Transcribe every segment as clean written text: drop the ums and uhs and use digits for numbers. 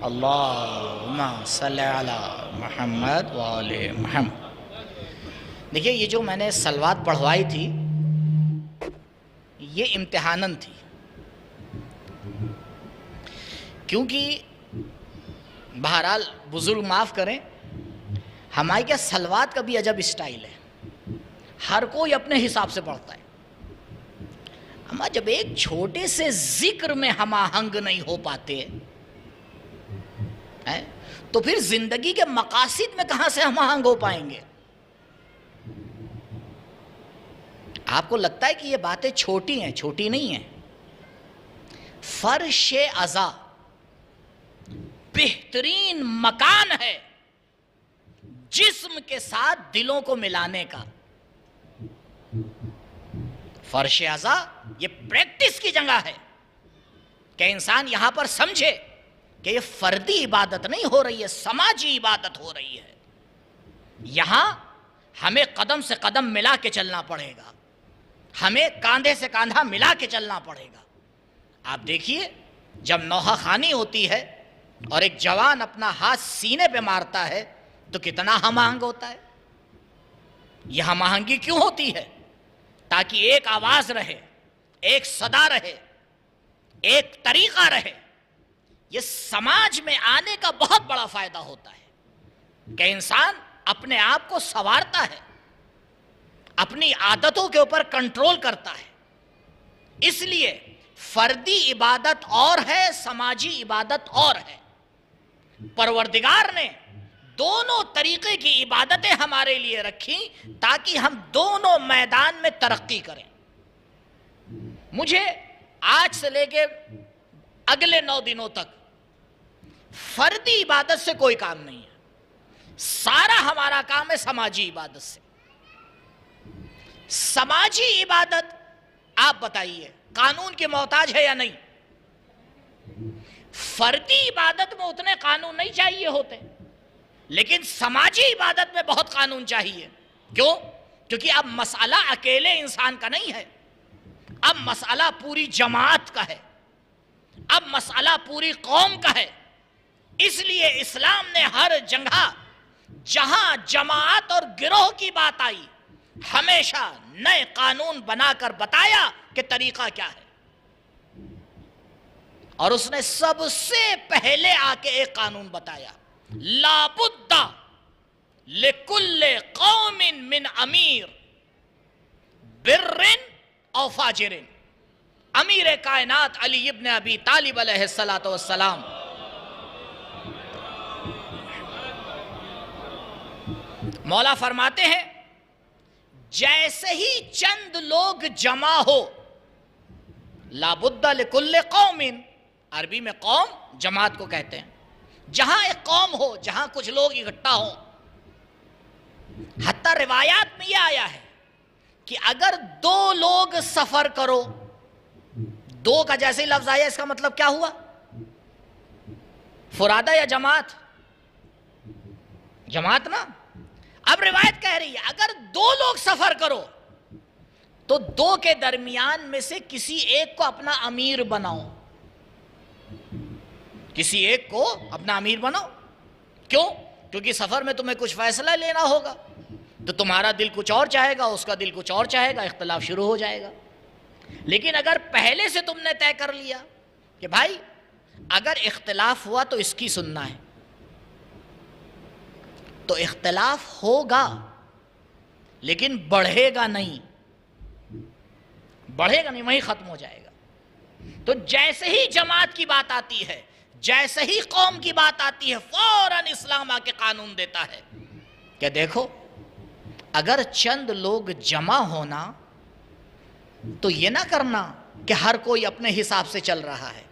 اللہم صلی علی محمد وآل محمد۔ دیکھیے یہ جو میں نے صلوات پڑھوائی تھی یہ امتحاناً تھی، کیونکہ بہرحال بزرگ معاف کریں، ہمارے کیا صلوات کا بھی عجب اسٹائل ہے، ہر کوئی اپنے حساب سے پڑھتا ہے۔ اما جب ایک چھوٹے سے ذکر میں ہم آہنگ نہیں ہو پاتے تو پھر زندگی کے مقاصد میں کہاں سے ہم آہنگ ہو پائیں گے؟ آپ کو لگتا ہے کہ یہ باتیں چھوٹی ہیں، چھوٹی نہیں ہیں۔ فرش عزا بہترین مکان ہے جسم کے ساتھ دلوں کو ملانے کا۔ فرش عزا یہ پریکٹس کی جگہ ہے کہ انسان یہاں پر سمجھے کہ یہ فردی عبادت نہیں ہو رہی ہے، سماجی عبادت ہو رہی ہے۔ یہاں ہمیں قدم سے قدم ملا کے چلنا پڑے گا، ہمیں کاندھے سے کاندھا ملا کے چلنا پڑے گا۔ آپ دیکھیے جب نوحہ خوانی ہوتی ہے اور ایک جوان اپنا ہاتھ سینے پہ مارتا ہے تو کتنا ہم آہنگ ہوتا ہے۔ یہ ہم آہنگی کیوں ہوتی ہے؟ تاکہ ایک آواز رہے، ایک صدا رہے، ایک طریقہ رہے۔ یہ سماج میں آنے کا بہت بڑا فائدہ ہوتا ہے کہ انسان اپنے آپ کو سنوارتا ہے، اپنی عادتوں کے اوپر کنٹرول کرتا ہے۔ اس لیے فردی عبادت اور ہے، سماجی عبادت اور ہے۔ پروردگار نے دونوں طریقے کی عبادتیں ہمارے لیے رکھی تاکہ ہم دونوں میدان میں ترقی کریں۔ مجھے آج سے لے کے اگلے 9 دنوں تک فردی عبادت سے کوئی کام نہیں ہے، سارا ہمارا کام ہے سماجی عبادت سے۔ سماجی عبادت آپ بتائیے قانون کے محتاج ہے یا نہیں؟ فردی عبادت میں اتنے قانون نہیں چاہیے ہوتے، لیکن سماجی عبادت میں بہت قانون چاہیے۔ کیوں؟ کیونکہ اب مسئلہ اکیلے انسان کا نہیں ہے، اب مسئلہ پوری جماعت کا ہے، اب مسئلہ پوری قوم کا ہے۔ اس لیے اسلام نے ہر جگہ جہاں جماعت اور گروہ کی بات آئی ہمیشہ نئے قانون بنا کر بتایا کہ طریقہ کیا ہے۔ اور اس نے سب سے پہلے آ کے ایک قانون بتایا، لا بد لکل قوم من امیر بر او فاجر۔ امیر کائنات علی ابن ابی طالب علیہ السلام مولا فرماتے ہیں جیسے ہی چند لوگ جمع ہو، لا بد لکل قوم، عربی میں قوم جماعت کو کہتے ہیں، جہاں ایک قوم ہو، جہاں کچھ لوگ اکٹھا ہوں۔ حتیٰ روایات میں یہ آیا ہے کہ اگر 2 لوگ سفر کرو، 2 کا جیسے لفظ آیا اس کا مطلب کیا ہوا؟ فرادہ یا جماعت؟ جماعت نا۔ اب روایت کہہ رہی ہے اگر 2 لوگ سفر کرو تو 2 کے درمیان میں سے کسی ایک کو اپنا امیر بناؤ، کسی ایک کو اپنا امیر بناؤ۔ کیوں؟ کیونکہ سفر میں تمہیں کچھ فیصلہ لینا ہوگا، تو تمہارا دل کچھ اور چاہے گا، اس کا دل کچھ اور چاہے گا، اختلاف شروع ہو جائے گا۔ لیکن اگر پہلے سے تم نے طے کر لیا کہ بھائی اگر اختلاف ہوا تو اس کی سننا ہے، تو اختلاف ہوگا لیکن بڑھے گا نہیں، بڑھے گا نہیں، وہیں ختم ہو جائے گا۔ تو جیسے ہی جماعت کی بات آتی ہے، جیسے ہی قوم کی بات آتی ہے، فوراً اسلام آ کے قانون دیتا ہے کہ دیکھو اگر چند لوگ جمع ہونا تو یہ نہ کرنا کہ ہر کوئی اپنے حساب سے چل رہا ہے۔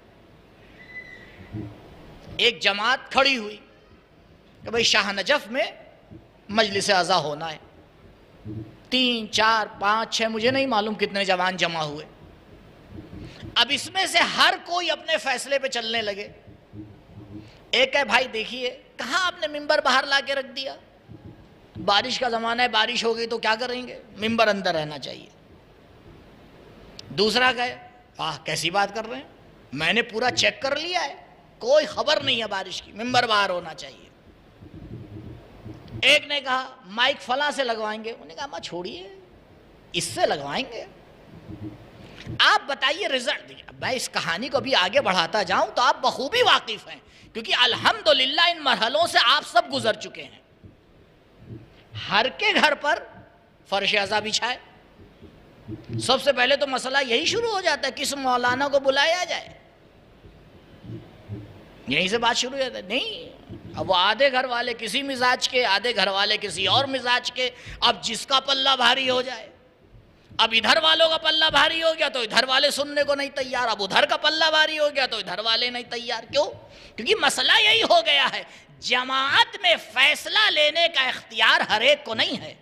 ایک جماعت کھڑی ہوئی کہ بھئی شاہ نجف میں مجلس عزا ہونا ہے، 3 4 5 6 مجھے نہیں معلوم کتنے جوان جمع ہوئے۔ اب اس میں سے ہر کوئی اپنے فیصلے پہ چلنے لگے۔ ایک ہے بھائی دیکھیے کہاں آپ نے ممبر باہر لا کے رکھ دیا، بارش کا زمانہ ہے، بارش ہو گئی تو کیا کریں گے، ممبر اندر رہنا چاہیے۔ دوسرا کہے کیسی بات کر رہے ہیں، میں نے پورا چیک کر لیا ہے، کوئی خبر نہیں ہے بارش کی، ممبر باہر ہونا چاہیے۔ ایک نے کہا مائک فلاں سے لگوائیں گے، انہوں نے کہا ماں چھوڑیے، اس سے لگوائیں گے۔ آپ بتائیے رزلٹ دیجیے۔ میں اس کہانی کو بھی آگے بڑھاتا جاؤں تو آپ بخوبی واقف ہیں، کیونکہ الحمدللہ ان مرحلوں سے آپ سب گزر چکے ہیں۔ ہر کے گھر پر فرش ازا بچھائے، سب سے پہلے تو مسئلہ یہی شروع ہو جاتا ہے کس مولانا کو بلایا جائے، یہیں سے بات شروع ہو جاتا ہے۔ نہیں، اب وہ آدھے گھر والے کسی مزاج کے، آدھے گھر والے کسی اور مزاج کے، اب جس کا پلہ بھاری ہو جائے، اب ادھر والوں کا پلہ بھاری ہو گیا تو ادھر والے سننے کو نہیں تیار، اب ادھر کا پلہ بھاری ہو گیا تو ادھر والے نہیں تیار۔ کیوں؟ کیونکہ مسئلہ یہی ہو گیا ہے، جماعت میں فیصلہ لینے کا اختیار ہر ایک کو نہیں ہے۔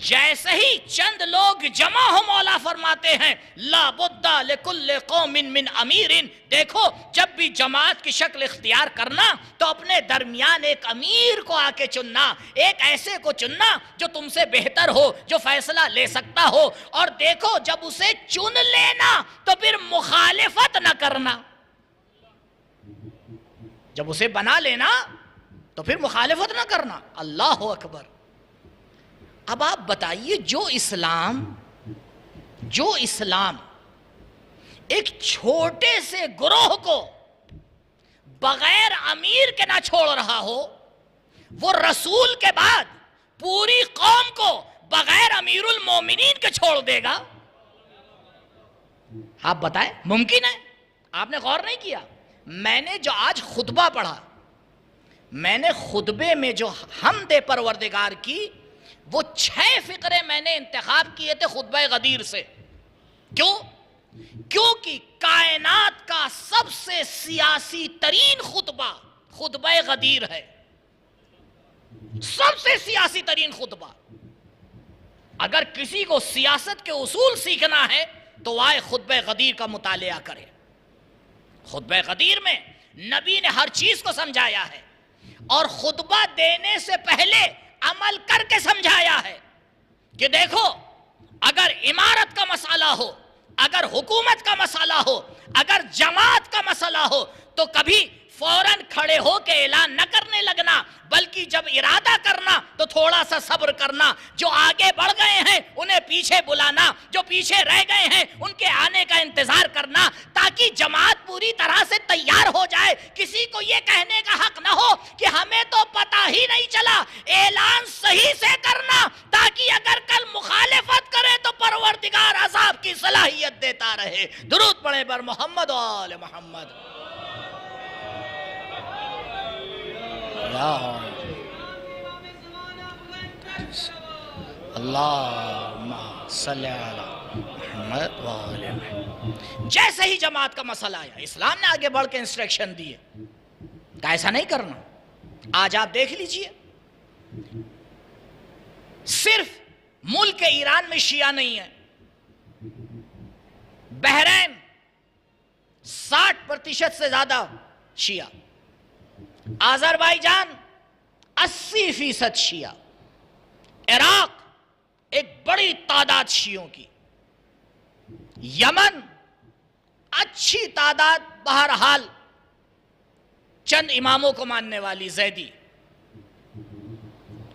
جیسے ہی چند لوگ جمع ہو، مولا فرماتے ہیں لا بد لکل قوم من امیر، دیکھو جب بھی جماعت کی شکل اختیار کرنا تو اپنے درمیان ایک امیر کو آ کے چننا، ایک ایسے کو چننا جو تم سے بہتر ہو، جو فیصلہ لے سکتا ہو، اور دیکھو جب اسے چن لینا تو پھر مخالفت نہ کرنا، جب اسے بنا لینا تو پھر مخالفت نہ کرنا۔ اللہ اکبر۔ اب آپ بتائیے، جو اسلام ایک چھوٹے سے گروہ کو بغیر امیر کے نہ چھوڑ رہا ہو، وہ رسول کے بعد پوری قوم کو بغیر امیر المومنین کے چھوڑ دے گا؟ آپ بتائیں ممکن ہے؟ آپ نے غور نہیں کیا؟ میں نے جو آج خطبہ پڑھا، میں نے خطبے میں جو حمد پروردگار کی، وہ 6 فقرے میں نے انتخاب کیے تھے خطبہ غدیر سے۔ کیوں؟ کیونکہ کائنات کا سب سے سیاسی ترین خطبہ غدیر ہے، سب سے سیاسی ترین خطبہ۔ اگر کسی کو سیاست کے اصول سیکھنا ہے تو آئے خطبہ غدیر کا مطالعہ کرے۔ خطبہ غدیر میں نبی نے ہر چیز کو سمجھایا ہے، اور خطبہ دینے سے پہلے عمل کر کے سمجھایا ہے کہ دیکھو اگر امارت کا مسئلہ ہو، اگر حکومت کا مسئلہ ہو، اگر جماعت کا مسئلہ ہو تو کبھی فوراً کھڑے ہو کے اعلان نہ کرنے لگنا، بلکہ جب ارادہ کرنا تو تھوڑا سا صبر کرنا، جو آگے بڑھ گئے ہیں انہیں پیچھے بلانا، جو پیچھے رہ گئے ہیں ان کے آنے کا انتظار کرنا، تاکہ جماعت پوری طرح سے تیار ہو جائے۔ کسی کو یہ کہنے کا حق نہ ہو کہ ہمیں تو پتہ ہی نہیں چلا، اعلان صحیح سے کرنا، تاکہ اگر کل مخالفت کرے تو پروردگار عذاب کی صلاحیت دیتا رہے۔ درود پڑھیں بر محمد و آل محمد۔ اللہم صلی علی محمد و آل محمد۔ جیسے ہی جماعت کا مسئلہ آیا، اسلام نے آگے بڑھ کے انسٹرکشن دیے کہ ایسا نہیں کرنا۔ آج آپ دیکھ لیجئے، صرف ملک ایران میں شیعہ نہیں ہے، بحرین 60% سے زیادہ شیعہ، آذربائیجان 80% شیعہ، عراق ایک بڑی تعداد شیعوں کی، یمن اچھی تعداد، بہرحال چند اماموں کو ماننے والی زیدی،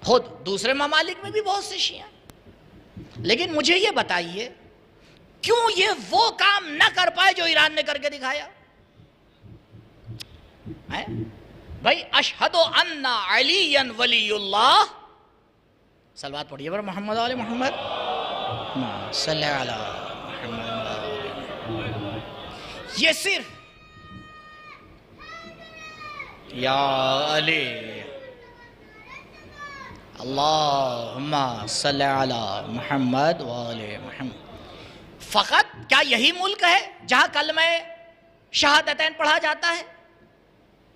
خود دوسرے ممالک میں بھی بہت سے شیعہ ہیں۔ لیکن مجھے یہ بتائیے، کیوں یہ وہ کام نہ کر پائے جو ایران نے کر کے دکھایا؟ بھائی اشہد ان علی ولی اللہ، صلوات پڑھیے بر محمد و آل محمد، صلی علی محمد۔ یہ صرف یا علی اللہم صلی علی محمد و آل محمد، فقط کیا یہی ملک ہے جہاں کلمہ شہادتین پڑھا جاتا ہے؟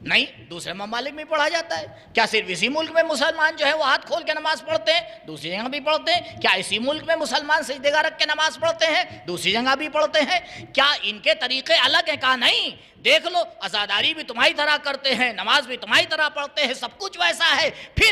نہیں، دوسرے ممالک میں پڑھا جاتا ہے۔ کیا صرف اسی ملک میں مسلمان جو ہے وہ ہاتھ کھول کے نماز پڑھتے ہیں؟ دوسری جگہ بھی پڑھتے ہیں۔ کیا اسی ملک میں مسلمان سجدہ رکھ کے نماز پڑھتے ہیں؟ دوسری جگہ بھی پڑھتے ہیں۔ کیا ان کے طریقے الگ ہیں؟ کہا نہیں، دیکھ لو، عزاداری بھی تمہاری طرح کرتے ہیں، نماز بھی تمہاری طرح پڑھتے ہیں، سب کچھ ویسا ہے۔ پھر